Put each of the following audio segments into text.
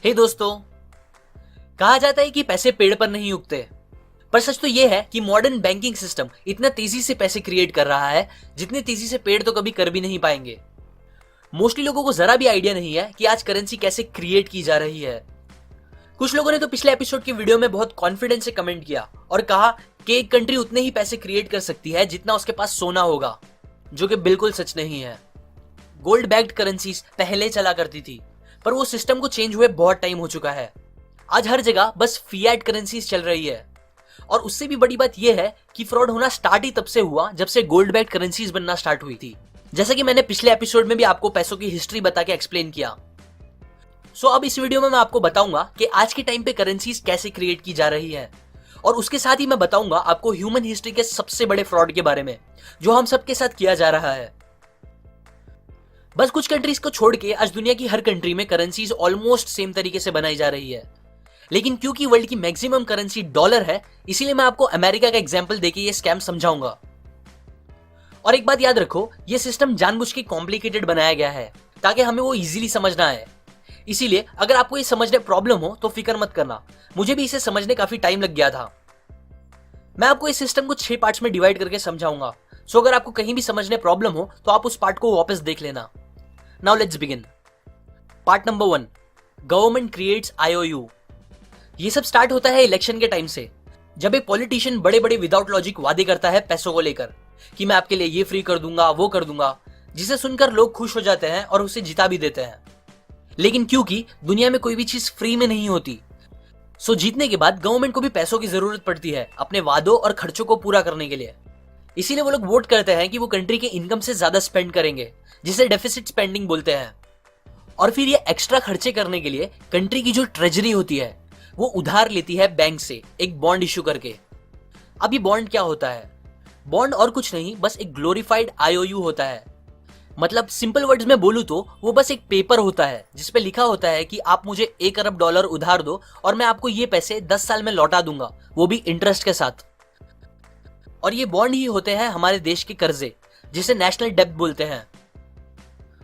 हे दोस्तों, कहा जाता है कि पैसे पेड़ पर नहीं उगते, पर सच तो यह है कि मॉडर्न बैंकिंग सिस्टम इतना तेजी से पैसे क्रिएट कर रहा है जितनी तेजी से पेड़ तो कभी कर भी नहीं पाएंगे। मोस्टली लोगों को जरा भी आइडिया नहीं है कि आज करेंसी कैसे क्रिएट की जा रही है। कुछ लोगों ने तो पिछले एपिसोड की वीडियो में बहुत कॉन्फिडेंस से कमेंट किया और कहा कि एक कंट्री उतने ही पैसे क्रिएट कर सकती है जितना उसके पास सोना होगा, जो कि बिल्कुल सच नहीं है। गोल्ड बैक्ड करेंसीज पहले चला करती थी, पर वो सिस्टम को चेंज हुए बहुत टाइम हो चुका है। आज हर जगह बस फिएट करेंसीज चल रही है, और उससे भी बड़ी बात यह है कि फ्रॉड होना स्टार्ट ही तब से हुआ जब से गोल्ड बैक्ड करेंसीज बनना स्टार्ट हुई थी। जैसा कि मैंने पिछले एपिसोड में भी आपको पैसों की हिस्ट्री बता के एक्सप्लेन किया। सो अब इस वीडियो में मैं आपको बताऊंगा कि आज के टाइम पे करेंसीज कैसे क्रिएट की जा रही है, और उसके साथ ही मैं बताऊंगा आपको ह्यूमन हिस्ट्री के सबसे बड़े फ्रॉड के बारे में जो हम सबके साथ किया जा रहा है। बस कुछ कंट्रीज को छोड़ के आज दुनिया की हर कंट्री में करेंसीज ऑलमोस्ट सेम तरीके से बनाई जा रही है, लेकिन क्योंकि वर्ल्ड की मैक्सिमम करेंसी डॉलर है, इसीलिए मैं आपको अमेरिका का एग्जांपल देके ये स्कैम समझाऊंगा। और एक बात याद रखो, ये सिस्टम जानबूझ के कॉम्प्लिकेटेड बनाया गया है ताकि हमें वो इजीली समझना आए। इसीलिए अगर आपको ये समझने प्रॉब्लम हो तो फिक्र मत करना, मुझे भी इसे समझने काफी टाइम लग गया था। मैं आपको इस सिस्टम को 6 पार्ट्स में डिवाइड करके समझाऊंगा। सो अगर आपको कहीं भी समझने प्रॉब्लम हो तो आप उस पार्ट को वापस देख लेना। Now let's begin. Part number 1, government creates IOU। ये सब स्टार्ट होता है इलेक्शन के टाइम से, जब एक पॉलिटिशियन बड़े बड़े विदाउट लॉजिक वादे करता है पैसों को लेकर कि मैं आपके लिए ये फ्री कर दूंगा, वो कर दूंगा, जिसे सुनकर लोग खुश हो जाते हैं और उसे जिता भी देते हैं। लेकिन क्योंकि दुनिया में कोई भी चीज फ्री में नहीं होती, सो जीतने के बाद गवर्नमेंट को भी पैसों की जरूरत पड़ती है अपने वादों और खर्चों को पूरा करने के लिए। इसीलिए वो लोग वोट करते हैं कि वो कंट्री के इनकम से ज्यादा स्पेंड करेंगे, जिसे डेफिसिट स्पेंडिंग बोलते हैं। और फिर ये एक्स्ट्रा खर्चे करने के लिए कंट्री की जो ट्रेजरी होती है वो उधार लेती है बैंक से एक बॉन्ड इश्यू करके। अब ये बॉन्ड क्या होता है? बॉन्ड और कुछ नहीं, बस एक ग्लोरीफाइड IOU होता है। मतलब सिंपल वर्ड्स में बोलूं तो वो बस एक पेपर होता है जिसपे लिखा होता है कि आप मुझे $1 अरब उधार दो और मैं आपको ये पैसे 10 साल में लौटा दूंगा, वो भी इंटरेस्ट के साथ। और ये बॉन्ड ही होते हैं हमारे देश के कर्जे, जिसे नेशनल डेब्ट बोलते हैं।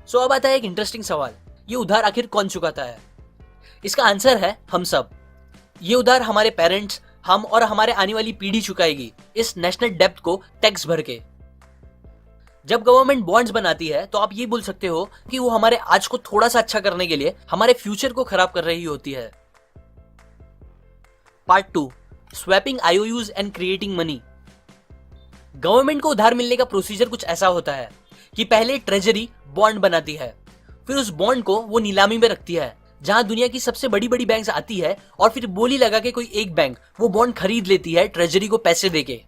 सो अब आता है एक इंटरेस्टिंग सवाल, ये उधार आखिर कौन चुकाता है? इसका आंसर है हम सब। ये उधार हमारे पेरेंट्स, हम और हमारे आने वाली पीढ़ी चुकाएगी इस नेशनल डेब्ट को टैक्स भर के। जब गवर्नमेंट बॉन्ड्स बनाती है तो आप ये बोल सकते हो कि वो हमारे आज को थोड़ा सा अच्छा करने के लिए हमारे फ्यूचर को खराब कर रही होती है। Part 2, swapping IOUs and creating money. Government को उधार मिलने का प्रोसीजर कुछ ऐसा होता है कि पहले ट्रेजरी बॉन्ड बनाती है, फिर उस बॉन्ड को वो नीलामी में रखती है जहां दुनिया की सबसे बड़ी बड़ी बैंक्स आती है, और फिर बोली लगा के कोई एक बैंक वो बॉन्ड खरीद लेती है ट्रेजरी को पैसे देके।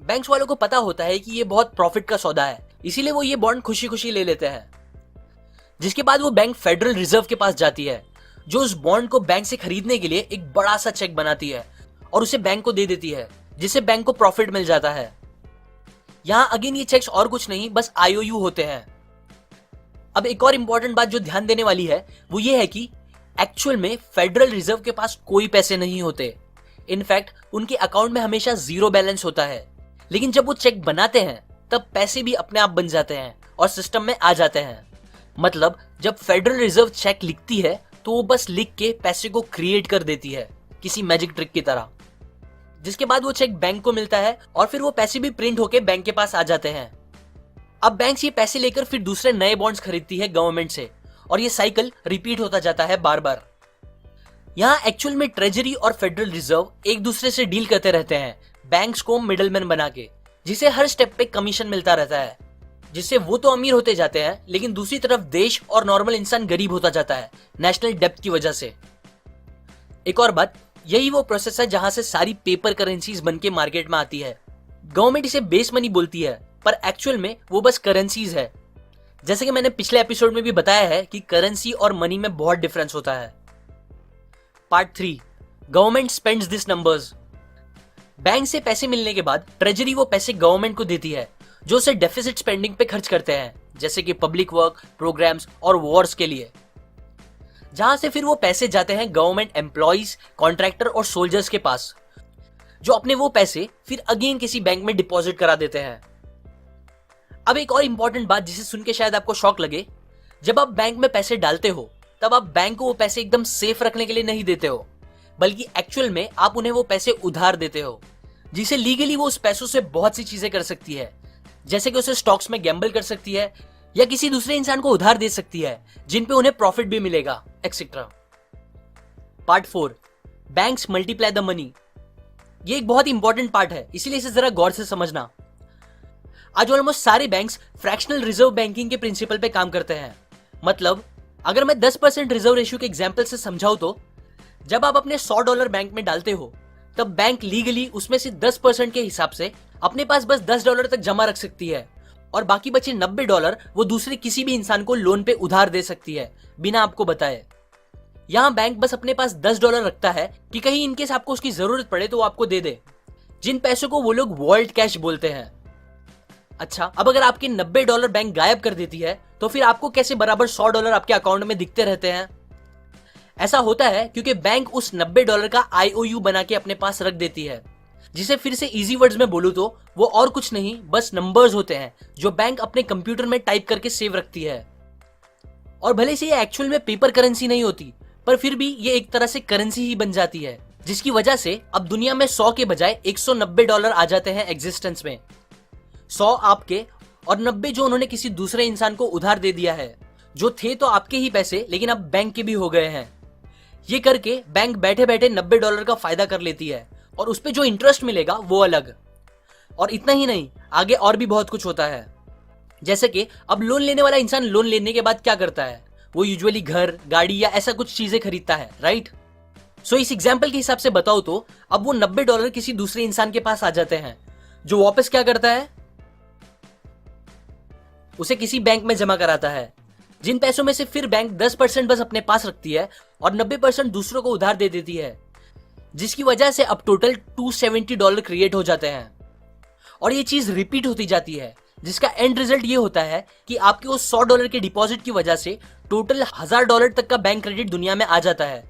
बैंक्स वालों को पता होता है कि ये बहुत प्रॉफिट का सौदा है, इसीलिए वो ये बॉन्ड खुशी खुशी ले लेते हैं। जिसके बाद वो बैंक फेडरल रिजर्व के पास जाती है, जो उस बॉन्ड को बैंक से खरीदने के लिए एक बड़ा सा चेक बनाती है और उसे बैंक को दे देती है, जिससे बैंक को प्रॉफिट मिल जाता है। यहां अगेन ये चेक्स और कुछ नहीं, बस IOU होते हैं। अब एक और इंपॉर्टेंट बात जो ध्यान देने वाली है वो ये है कि एक्चुअल में फेडरल रिजर्व के पास कोई पैसे नहीं होते। इनफैक्ट उनके अकाउंट में हमेशा 0 बैलेंस होता है। लेकिन जब वो चेक बनाते हैं तब पैसे भी अपने आप बन जाते हैं और सिस्टम में आ जाते हैं। मतलब जब फेडरल रिजर्व चेक लिखती है तो वो बस लिख के पैसे को क्रिएट कर देती है किसी मैजिक ट्रिक की तरह, जिसके बाद वो चेक बैंक को मिलता है और फिर वो पैसे भी प्रिंट होके बैंक के पास आ जाते हैं। अब बैंक ये पैसे लेकर फिर दूसरे नए बॉन्ड्स खरीदती है गवर्नमेंट से, और ये साइकिल रिपीट होता जाता है बार बार। यहां एक्चुअल में ट्रेजरी और फेडरल रिजर्व एक दूसरे से डील करते रहते हैं, बैंक्स को मिडलमैन बना के, जिसे हर स्टेप पे कमीशन मिलता रहता है, जिससे वो तो अमीर होते जाते हैं लेकिन दूसरी तरफ देश और नॉर्मल इंसान गरीब होता जाता है नेशनल डेब्ट की वजह से। एक और बात, यही वो प्रोसेस है जहां से सारी पेपर करेंसीज बन के मार्केट में आती है। गवर्नमेंट इसे बेस मनी बोलती है, पर एक्चुअल में वो बस करेंसीज है। जैसे कि मैंने पिछले एपिसोड में भी बताया है कि करेंसी और मनी में बहुत डिफरेंस होता है। Part 3, government spends this numbers. Bank से पैसे मिलने के बाद ट्रेजरी वो पैसे गवर्नमेंट को देती है, जो उसे डेफिसिट स्पेंडिंग पे खर्च करते हैं, जैसे कि पब्लिक वर्क, प्रोग्राम्स और वॉर्स के लिए। जहां से फिर वो पैसे जाते हैं गवर्नमेंट एम्प्लॉइज, कॉन्ट्रैक्टर और सोल्जर्स के पास, जो अपने वो पैसे फिर अगेन किसी बैंक में डिपॉजिट करा देते हैं। अब एक और इंपॉर्टेंट बात जिसे सुन के शायद आपको शॉक लगे, जब आप बैंक में पैसे डालते हो तब आप बैंक को वो पैसे एकदम सेफ रखने के लिए नहीं देते हो, बल्कि एक्चुअल में आप उन्हें वो पैसे उधार देते हो, जिसे लीगली वो उस पैसों से बहुत सी चीजें कर सकती है, जैसे कि उसे स्टॉक्स में गैम्बल कर सकती है या किसी दूसरे इंसान को उधार दे सकती है जिन पे उन्हें प्रॉफिट भी मिलेगा, etcetera. Part 4, banks multiply the money. ये एक बहुत ही इंपॉर्टेंट पार्ट है, इसीलिए इसे जरा गौर से समझना। आज ऑलमोस्ट सारे बैंक्स फ्रैक्शनल रिजर्व बैंकिंग के प्रिंसिपल पे काम करते हैं। मतलब अगर मैं 10% रिजर्व रेशियो के एग्जांपल से समझाऊं तो जब आप अपने $100 बैंक में डालते हो तब बैंक लीगली उसमें से 10% के हिसाब से अपने पास बस $10 तक जमा रख सकती है और बाकी बचे $90 वो दूसरे किसी भी इंसान को लोन पे उधार दे सकती है बिना आपको बताए। यहां बैंक बस अपने पास $10 रखता है कि कहीं इनकेस आपको उसकी जरूरत पड़े तो वो आपको दे दे, जिन पैसों को वो लोग वॉल्ट कैश बोलते हैं। अच्छा, अब अगर आपके $90 बैंक गायब कर देती है तो फिर आपको कैसे बराबर $100 आपके अकाउंट में दिखते रहते हैं? ऐसा होता है क्योंकि बैंक उस $90 का IOU बना के अपने पास रख देती है, जिसे फिर से इजी वर्ड्स में बोलूं तो वो और कुछ नहीं बस नंबर्स होते हैं जो बैंक अपने कंप्यूटर में टाइप करके सेव रखती है। और भले से ये एक्चुअल में पेपर करेंसी नहीं होती, पर फिर भी ये एक तरह से करेंसी ही बन जाती है, जिसकी वजह से अब दुनिया में 100 के बजाय $190 आ जाते हैं एग्जिस्टेंस में। 100 आपके और 90 जो उन्होंने किसी दूसरे इंसान को उधार दे दिया है, जो थे तो आपके ही पैसे लेकिन अब बैंक के भी हो गए हैं। ये करके बैंक बैठे बैठे $90 का फायदा कर लेती है और उस पे जो इंटरेस्ट मिलेगा वो अलग। और इतना ही नहीं, आगे और भी बहुत कुछ होता है। जैसे कि अब लोन लेने वाला इंसान लोन लेने के बाद क्या करता है, वो यूजुअली घर, गाड़ी या ऐसा कुछ चीजें खरीदता है, राइट? सो इस एग्जाम्पल के हिसाब से बताओ तो अब वो $90 किसी दूसरे इंसान के पास आ जाते हैं, जो वापस क्या करता है, उसे किसी बैंक में जमा कराता है, जिन पैसों में से फिर बैंक 10% बस अपने पास रखती है और 90% दूसरों को उधार दे देती है, जिसकी वजह से अब टोटल $270 क्रिएट हो जाते हैं। और ये चीज रिपीट होती जाती है, जिसका एंड रिजल्ट ये होता है कि आपके उस $100 के डिपॉजिट की वजह से टोटल $1000 तक का बैंक क्रेडिट दुनिया में आ जाता है।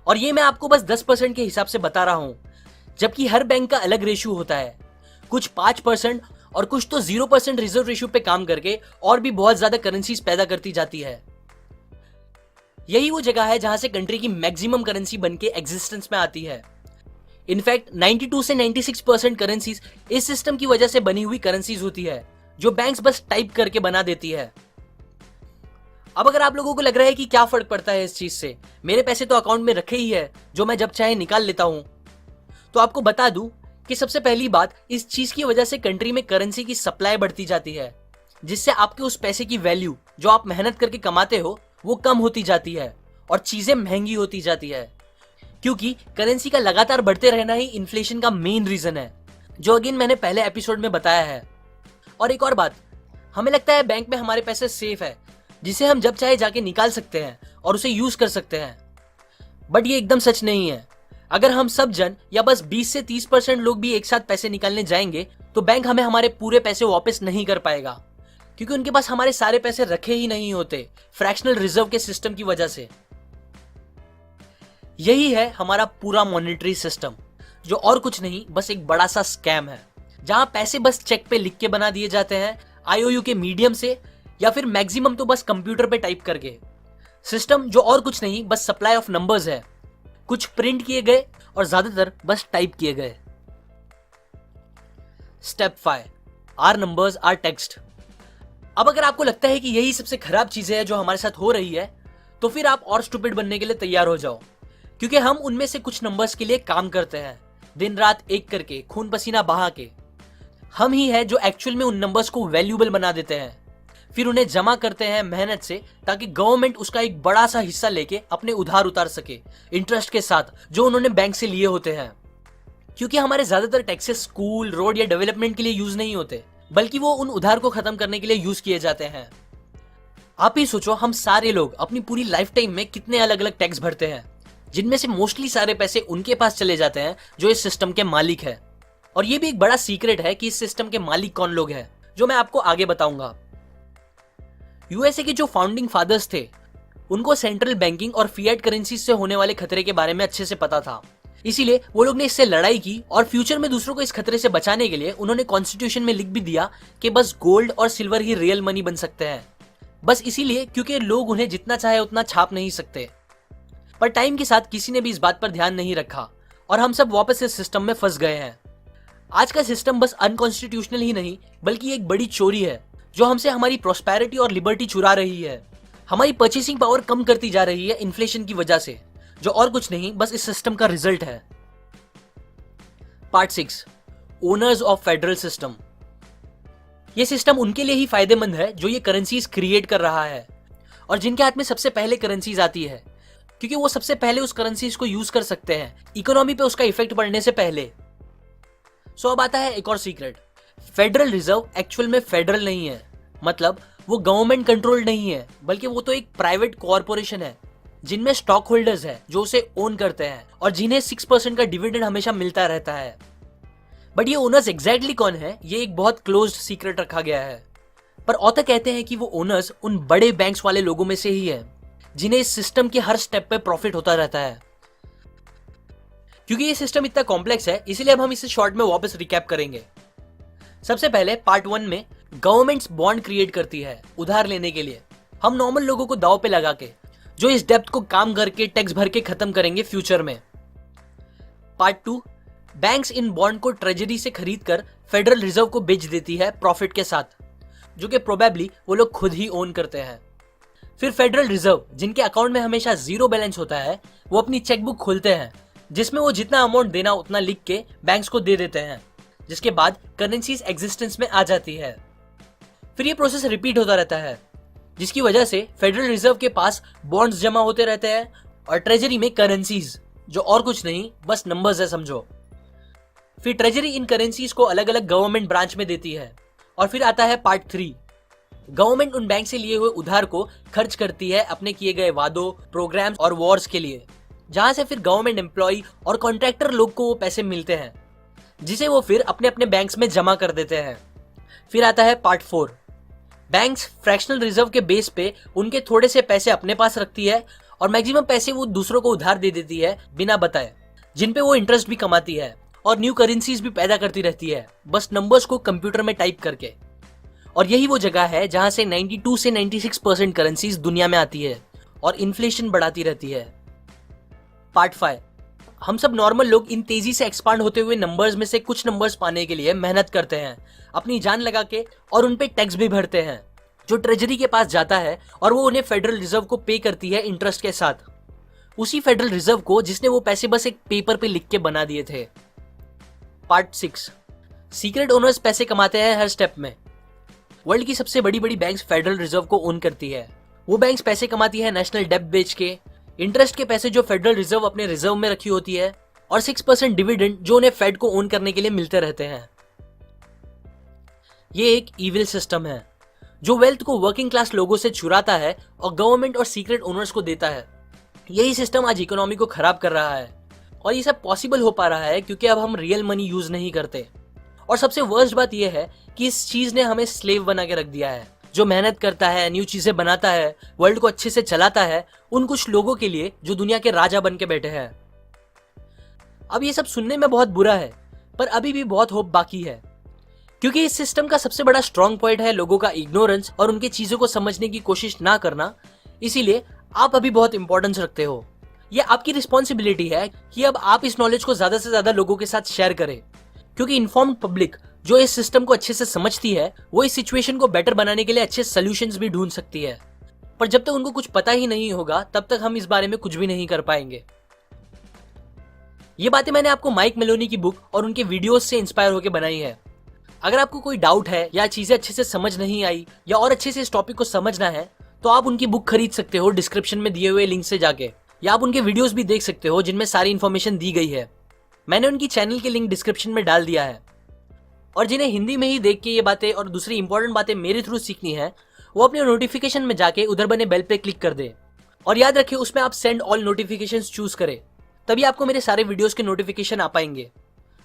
और ये मैं आपको बस 10% के हिसाब से बता रहा हूं, जबकि हर बैंक का अलग रेशियो होता है। कुछ 5% और कुछ तो 0% रिजर्व रेशियो पे काम करके और भी बहुत ज्यादा करेंसीज पैदा करती जाती है। यही वो जगह है जहां से कंट्री की मैक्सिमम करेंसी बनके एग्जिस्टेंस में आती है। इनफैक्ट 92 से 96% करेंसीज इस सिस्टम की वजह से बनी हुई करेंसीज होती है, जो बैंक्स बस टाइप करके बना देती है। अब अगर आप लोगों को लग रहा है कि क्या फर्क पड़ता है इस चीज से, मेरे पैसे तो अकाउंट में रखे ही है जो मैं जब चाहे निकाल लेता हूं, तो आपको बता दूं कि सबसे पहली बात, इस चीज की वजह से कंट्री में करेंसी की सप्लाई बढ़ती जाती है, जिससे आपके उस पैसे की वैल्यू जो आप मेहनत करके कमाते हो वो कम होती जाती है और चीजें महंगी होती जाती है, क्योंकि करेंसी का लगातार बढ़ते रहना ही इन्फ्लेशन का मेन रीजन है, जो अगेन मैंने पहले एपिसोड में बताया है। और एक और बात, हमें लगता है बैंक में हमारे पैसे सेफ है, जिसे हम जब चाहे जाके निकाल सकते हैं और उसे यूज कर सकते हैं, बट ये एकदम सच नहीं है। अगर हम सब जन या बस 20 से 30% लोग भी एक साथ पैसे निकालने जाएंगे तो बैंक हमें हमारे पूरे पैसे वापस नहीं कर पाएगा, क्योंकि उनके पास हमारे सारे पैसे रखे ही नहीं होते फ्रैक्शनल रिजर्व के सिस्टम की वजह से। यही है हमारा पूरा मॉनेटरी सिस्टम, जो और कुछ नहीं बस एक बड़ा सा स्कैम है, जहां पैसे बस चेक पे लिख के बना दिए जाते हैं IOU के मीडियम से, या फिर मैक्सिमम तो बस कंप्यूटर पे टाइप करके। सिस्टम जो और कुछ नहीं बस सप्लाई ऑफ नंबर्स है, कुछ प्रिंट किए गए और ज्यादातर बस टाइप किए गए। Step 5, are numbers are text. अब अगर आपको लगता है कि यही सबसे खराब चीजें हैं जो हमारे साथ हो रही है, तो फिर आप और स्टूपिड बनने के लिए तैयार हो जाओ, क्योंकि हम उनमें से कुछ नंबर्स के लिए काम करते हैं, दिन रात एक करके, खून पसीना बहा के। हम ही है जो एक्चुअल में उन नंबर्स को वैल्यूएबल बना देते हैं, फिर उन्हें जमा करते हैं मेहनत से, ताकि गवर्नमेंट उसका एक बड़ा सा हिस्सा लेके अपने उधार उतार सके इंटरेस्ट के साथ, जो उन्होंने बैंक से लिए होते हैं। क्योंकि हमारे ज्यादातर टैक्सेस स्कूल, रोड या डेवलपमेंट के लिए यूज नहीं होते, बल्कि वो उन उधार को खत्म करने के लिए यूज किए जाते हैं। आप ही सोचो, हम सारे लोग अपनी पूरी लाइफ टाइम में कितने अलग अलग टैक्स भरते हैं, जिनमें से मोस्टली सारे पैसे उनके पास चले जाते हैं जो इस सिस्टम के मालिक है। और ये भी एक बड़ा सीक्रेट है कि इस सिस्टम के मालिक कौन लोग हैं, जो मैं आपको आगे बताऊंगा। यूएसए के जो फाउंडिंग फादर्स थे, उनको सेंट्रल बैंकिंग और फिएट करेंसी से होने वाले खतरे के बारे में अच्छे से पता था, इसीलिए वो लोग ने इससे लड़ाई की और फ्यूचर में दूसरों को इस खतरे से बचाने के लिए उन्होंने कॉन्स्टिट्यूशन में लिख भी दिया कि बस गोल्ड और सिल्वर ही रियल मनी बन सकते हैं, बस इसीलिए क्योंकि लोग उन्हें जितना चाहे उतना छाप नहीं सकते। पर टाइम के साथ किसी ने भी इस बात पर ध्यान नहीं रखा और हम सब वापस इस सिस्टम में फंस गए हैं। आज का सिस्टम बस अनकॉन्स्टिट्यूशनल ही नहीं बल्कि एक बड़ी चोरी है जो हमसे हमारी प्रॉस्पेरिटी और लिबर्टी चुरा रही है। हमारी परचेसिंग पावर कम करती जा रही है इन्फ्लेशन की वजह से, जो और कुछ नहीं बस इस सिस्टम का रिजल्ट है। Part 6, owners of federal system. यह सिस्टम उनके लिए ही फायदेमंद है जो ये करेंसीज क्रिएट कर रहा है और जिनके हाथ में सबसे पहले करेंसीज आती है, क्योंकि वो सबसे पहले उस करेंसीज को यूज कर सकते हैं इकोनॉमी पे उसका इफेक्ट पड़ने से पहले। सो अब आता है एक और सीक्रेट। फेडरल रिजर्व एक्चुअल में फेडरल नहीं है, मतलब वो गवर्नमेंट कंट्रोल्ड नहीं है, बल्कि वो तो एक प्राइवेट कॉर्पोरेशन है जिनमें स्टॉक होल्डर्स है जो उसे ओन करते हैं और जिन्हें 6% का डिविडेंड हमेशा मिलता रहता है। बट ये ओनर्स एग्जैक्टली कौन है, ये एक बहुत क्लोज्ड सीक्रेट रखा गया है। पर ऑथर कहते हैं कि वो ओनर्स उन बड़े बैंक्स वाले लोगों में से ही है जिन्हें इस सिस्टम के हर स्टेप पे प्रॉफिट होता रहता है। क्योंकि ये सिस्टम इतना कॉम्प्लेक्स है इसलिए अब हम इसे शॉर्ट में वापस रिकैप करेंगे। सबसे पहले पार्ट 1 में गवर्नमेंट्स बॉन्ड क्रिएट करती है उधार लेने के लिए, हम नॉर्मल लोगों को दाव पे लगा के, जो इस डेब्ट को काम करके टैक्स भर के खत्म करेंगे फ्यूचर में। पार्ट 2, बैंक्स इन बॉन्ड को ट्रेजरी से खरीद कर फेडरल रिजर्व को बेच देती है प्रॉफिट के साथ, जो कि प्रोबेबली वो लोग खुद ही ओन करते हैं। फिर फेडरल रिजर्व जिनके अकाउंट में हमेशा जीरो बैलेंस होता है, वो अपनी चेकबुक खोलते हैं जिसमें वो जितना अमाउंट देना उतना लिख के बैंक्स को दे देते हैं, जिसके बाद करेंसीज एग्जिस्टेंस में आ जाती है। फिर ये प्रोसेस रिपीट होता रहता है, जिसकी वजह से फेडरल रिजर्व के पास बॉन्ड्स जमा होते रहते हैं और ट्रेजरी में करेंसीज, जो और कुछ नहीं बस नंबर्स है समझो। फिर ट्रेजरी इन करेंसीज को अलग अलग गवर्नमेंट ब्रांच में देती है। और फिर आता है पार्ट 3, गवर्नमेंट उन बैंक से लिए हुए उधार को खर्च करती है अपने किए गए वादों, प्रोग्राम्स और वॉर्स के लिए, जहां से फिर गवर्नमेंट एम्प्लॉय और कॉन्ट्रैक्टर लोग को वो पैसे मिलते हैं जिसे वो फिर अपने अपने बैंक्स में जमा कर देते हैं। फिर आता है पार्ट 4, बैंक्स फ्रैक्शनल रिजर्व के बेस पे उनके थोड़े से पैसे अपने पास रखती है और मैक्सिमम पैसे वो दूसरों को उधार दे देती है बिना बताए, जिन पे वो इंटरेस्ट भी कमाती है और न्यू करेंसीज भी पैदा करती रहती है बस नंबर्स को कंप्यूटर में टाइप करके। और यही वो जगह है जहां से 92 से 96% करेंसीज दुनिया में आती है और इन्फ्लेशन बढ़ाती रहती है। पार्ट 5, हम सब नॉर्मल लोग इन तेजी से एक्सपांड होते हुए नंबर्स में से कुछ नंबर्स पाने के लिए मेहनत करते हैं, अपनी जान लगा के, और उन पे टैक्स भी भरते हैं जो ट्रेजरी के पास जाता है और वो उन्हें फेडरल रिजर्व को पे करती है इंटरेस्ट के साथ, उसी फेडरल रिजर्व को जिसने वो पैसे बस एक पेपर पे लिख के बना दिए थे। पार्ट 6, सीक्रेट ओनर्स पैसे कमाते हैं हर स्टेप में। वर्ल्ड की सबसे बड़ी बड़ी बैंक्स फेडरल रिजर्व को ओन करती है। वो बैंक्स पैसे कमाती है नेशनल डेब्ट बेच के, इंटरेस्ट के पैसे जो फेडरल रिजर्व अपने रिजर्व में रखी होती है, और 6% डिविडेंड जो उन्हें फेड को ओन करने के लिए मिलते रहते हैं। ये एक इविल सिस्टम है जो वेल्थ को वर्किंग क्लास लोगों से चुराता है और गवर्नमेंट और सीक्रेट ओनर्स को देता है। यही सिस्टम आज इकोनॉमी को खराब कर रहा है और ये सब पॉसिबल हो पा रहा है क्योंकि अब हम रियल मनी यूज नहीं करते। और सबसे वर्स्ट बात यह है कि इस चीज ने हमें स्लेव बना के रख दिया है। जो मेहनत करता है, न्यू चीजें बनाता है, वर्ल्ड को अच्छे से चलाता है, उन कुछ लोगों के लिए जो दुनिया के राजा बन के बैठे हैं। अब ये सब सुनने में बहुत बुरा है, पर अभी भी बहुत होप बाकी है, क्योंकि इस सिस्टम का सबसे बड़ा स्ट्रॉन्ग पॉइंट है लोगों का इग्नोरेंस और उनके चीजों को समझने की कोशिश ना करना। इसीलिए आप अभी बहुत इंपॉर्टेंस रखते हो। ये आपकी रिस्पॉन्सिबिलिटी है कि अब आप इस नॉलेज को ज्यादा से ज्यादा लोगों के साथ शेयर करें, क्योंकि इन्फॉर्म्ड पब्लिक जो इस सिस्टम को अच्छे से समझती है वो इस सिचुएशन को बेटर बनाने के लिए अच्छे सॉल्यूशंस भी ढूंढ सकती है। पर जब तक उनको कुछ पता ही नहीं होगा तब तक हम इस बारे में कुछ भी नहीं कर पाएंगे। ये बातें मैंने आपको माइक मेलोनी की बुक और उनके वीडियोस से इंस्पायर होकर बनाई है। अगर आपको कोई डाउट है या चीजें अच्छे से समझ नहीं आई या और अच्छे से इस टॉपिक को समझना है तो आप उनकी बुक खरीद सकते हो डिस्क्रिप्शन में दिए हुए लिंक से जाके, या आप उनके वीडियोस भी देख सकते हो जिनमें सारी इन्फॉर्मेशन दी गई है। मैंने उनकी चैनल के लिंक डिस्क्रिप्शन में डाल दिया है। और जिन्हें हिंदी में ही देख के ये बातें और दूसरी इंपॉर्टेंट बातें मेरे थ्रू सीखनी है वो अपने नोटिफिकेशन में जाके उधर बने बेल पे क्लिक कर दे। और याद रखिए उसमें आप सेंड ऑल नोटिफिकेशंस चूज करें, तभी आपको मेरे सारे वीडियोस के नोटिफिकेशन आ पाएंगे।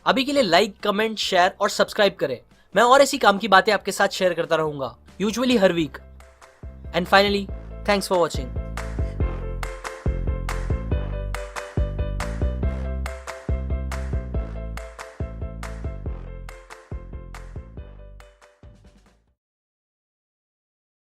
अभी के लिए लाइक, कमेंट, शेयर और सब्सक्राइब करें। मैं और ऐसी काम की बातें आपके साथ शेयर करता रहूंगा, यूजुअली हर week. And finally, thanks for watching.